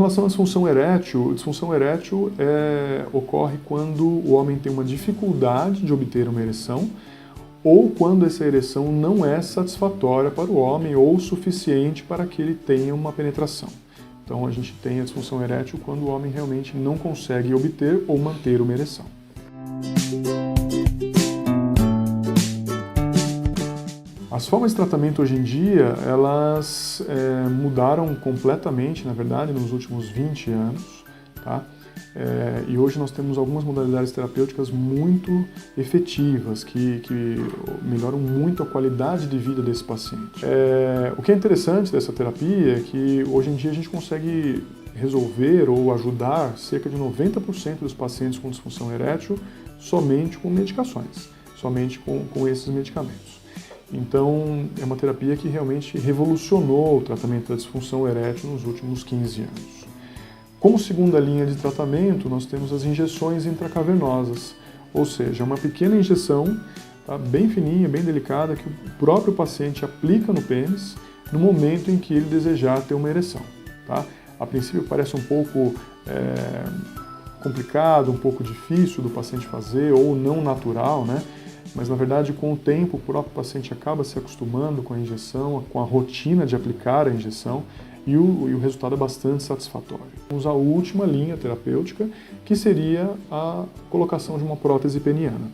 relação à disfunção erétil ocorre quando o homem tem uma dificuldade de obter uma ereção ou quando essa ereção não é satisfatória para o homem ou suficiente para que ele tenha uma penetração. Então a gente tem a disfunção erétil quando o homem realmente não consegue obter ou manter uma ereção. As formas de tratamento hoje em dia, elas mudaram completamente, na verdade, nos últimos 20 anos, tá? E hoje nós temos algumas modalidades terapêuticas muito efetivas, que melhoram muito a qualidade de vida desse paciente. O que é interessante dessa terapia é que hoje em dia a gente consegue resolver ou ajudar cerca de 90% dos pacientes com disfunção erétil somente com medicações, somente com esses medicamentos. Então, é uma terapia que realmente revolucionou o tratamento da disfunção erétil nos últimos 15 anos. Como segunda linha de tratamento, nós temos as injeções intracavernosas, ou seja, uma pequena injeção, tá, bem fininha, bem delicada, que o próprio paciente aplica no pênis no momento em que ele desejar ter uma ereção. Tá? A princípio parece um pouco complicado, um pouco difícil do paciente fazer ou não natural, né? Mas, na verdade, com o tempo, o próprio paciente acaba se acostumando com a injeção, com a rotina de aplicar a injeção, e o resultado é bastante satisfatório. Vamos à última linha terapêutica, que seria a colocação de uma prótese peniana.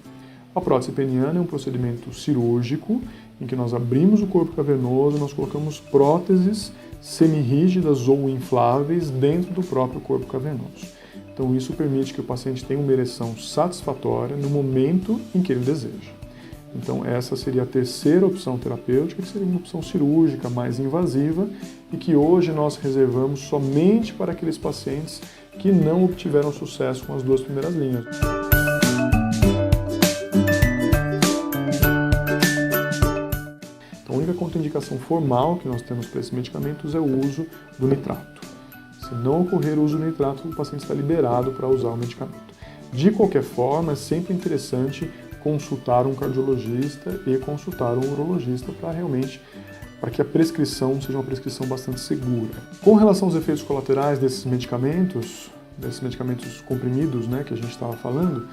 A prótese peniana é um procedimento cirúrgico, em que nós abrimos o corpo cavernoso e nós colocamos próteses semirrígidas ou infláveis dentro do próprio corpo cavernoso. Então isso permite que o paciente tenha uma ereção satisfatória no momento em que ele deseja. Então essa seria a terceira opção terapêutica, que seria uma opção cirúrgica mais invasiva e que hoje nós reservamos somente para aqueles pacientes que não obtiveram sucesso com as duas primeiras linhas. Então a única contraindicação formal que nós temos para esses medicamentos é o uso do nitrato. Se não ocorrer o uso do nitrato, o paciente está liberado para usar o medicamento. De qualquer forma, é sempre interessante consultar um cardiologista e consultar um urologista para que a prescrição seja uma prescrição bastante segura. Com relação aos efeitos colaterais desses medicamentos comprimidos, né, que a gente estava falando,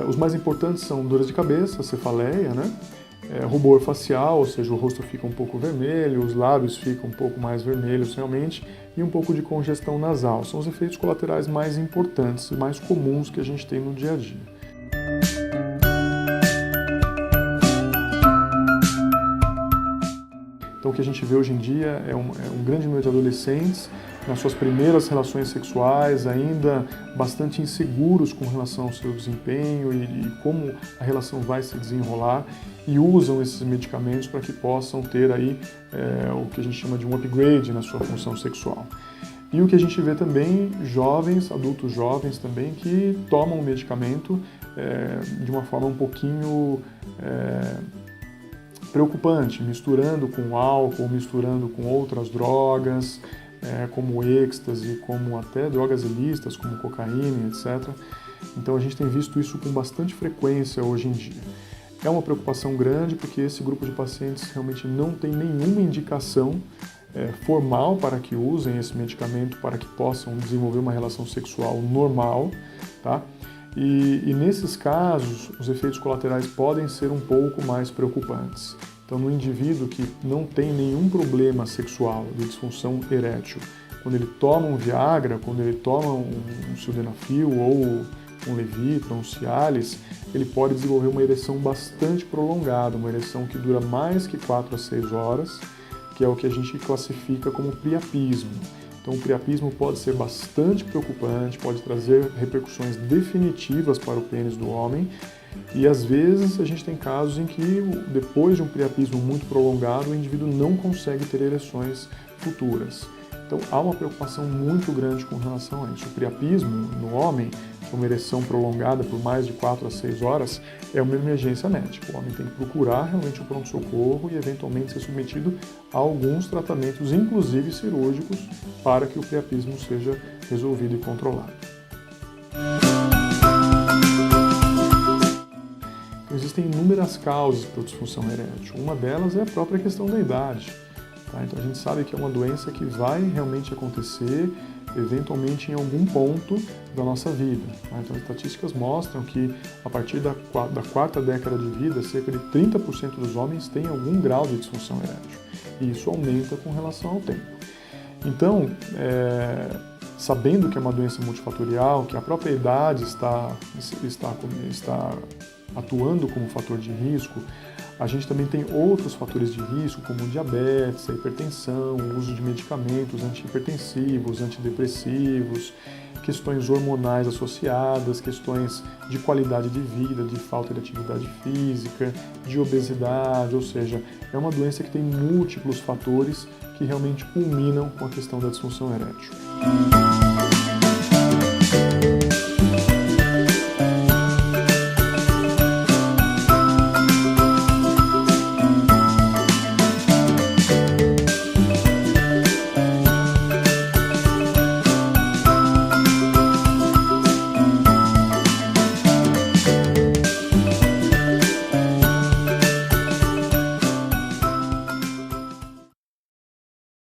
os mais importantes são dores de cabeça, cefaleia, né? Rubor facial, ou seja, o rosto fica um pouco vermelho, os lábios ficam um pouco mais vermelhos realmente, e um pouco de congestão nasal. São os efeitos colaterais mais importantes e mais comuns que a gente tem no dia a dia. Então o que a gente vê hoje em dia é um grande número de adolescentes nas suas primeiras relações sexuais, ainda bastante inseguros com relação ao seu desempenho e como a relação vai se desenrolar, e usam esses medicamentos para que possam ter aí o que a gente chama de um upgrade na sua função sexual. E o que a gente vê também, adultos jovens também, que tomam o medicamento de uma forma um pouquinho preocupante, misturando com álcool, misturando com outras drogas, como êxtase, como até drogas ilícitas, como cocaína, etc. Então a gente tem visto isso com bastante frequência hoje em dia. É uma preocupação grande porque esse grupo de pacientes realmente não tem nenhuma indicação formal para que usem esse medicamento, para que possam desenvolver uma relação sexual normal, tá? E nesses casos, os efeitos colaterais podem ser um pouco mais preocupantes. Então, no indivíduo que não tem nenhum problema sexual de disfunção erétil, quando ele toma um Viagra, quando ele toma um Sildenafil ou um Levitra, um Cialis, ele pode desenvolver uma ereção bastante prolongada, uma ereção que dura mais que 4 a 6 horas, que é o que a gente classifica como priapismo. Então o priapismo pode ser bastante preocupante, pode trazer repercussões definitivas para o pênis do homem, e às vezes a gente tem casos em que depois de um priapismo muito prolongado o indivíduo não consegue ter ereções futuras. Então há uma preocupação muito grande com relação a isso. O priapismo no homem, uma ereção prolongada por mais de 4 a 6 horas, é uma emergência médica. O homem tem que procurar realmente o pronto-socorro e eventualmente ser submetido a alguns tratamentos, inclusive cirúrgicos, para que o priapismo seja resolvido e controlado. Existem inúmeras causas para a disfunção erétil. Uma delas é a própria questão da idade. Tá? Então a gente sabe que é uma doença que vai realmente acontecer eventualmente em algum ponto da nossa vida. Então, as estatísticas mostram que a partir da quarta década de vida, cerca de 30% dos homens têm algum grau de disfunção erétil. E isso aumenta com relação ao tempo. Então, sabendo que é uma doença multifatorial, que a própria idade está atuando como fator de risco, a gente também tem outros fatores de risco, como diabetes, a hipertensão, o uso de medicamentos antihipertensivos, antidepressivos, questões hormonais associadas, questões de qualidade de vida, de falta de atividade física, de obesidade, ou seja, é uma doença que tem múltiplos fatores que realmente culminam com a questão da disfunção erétil.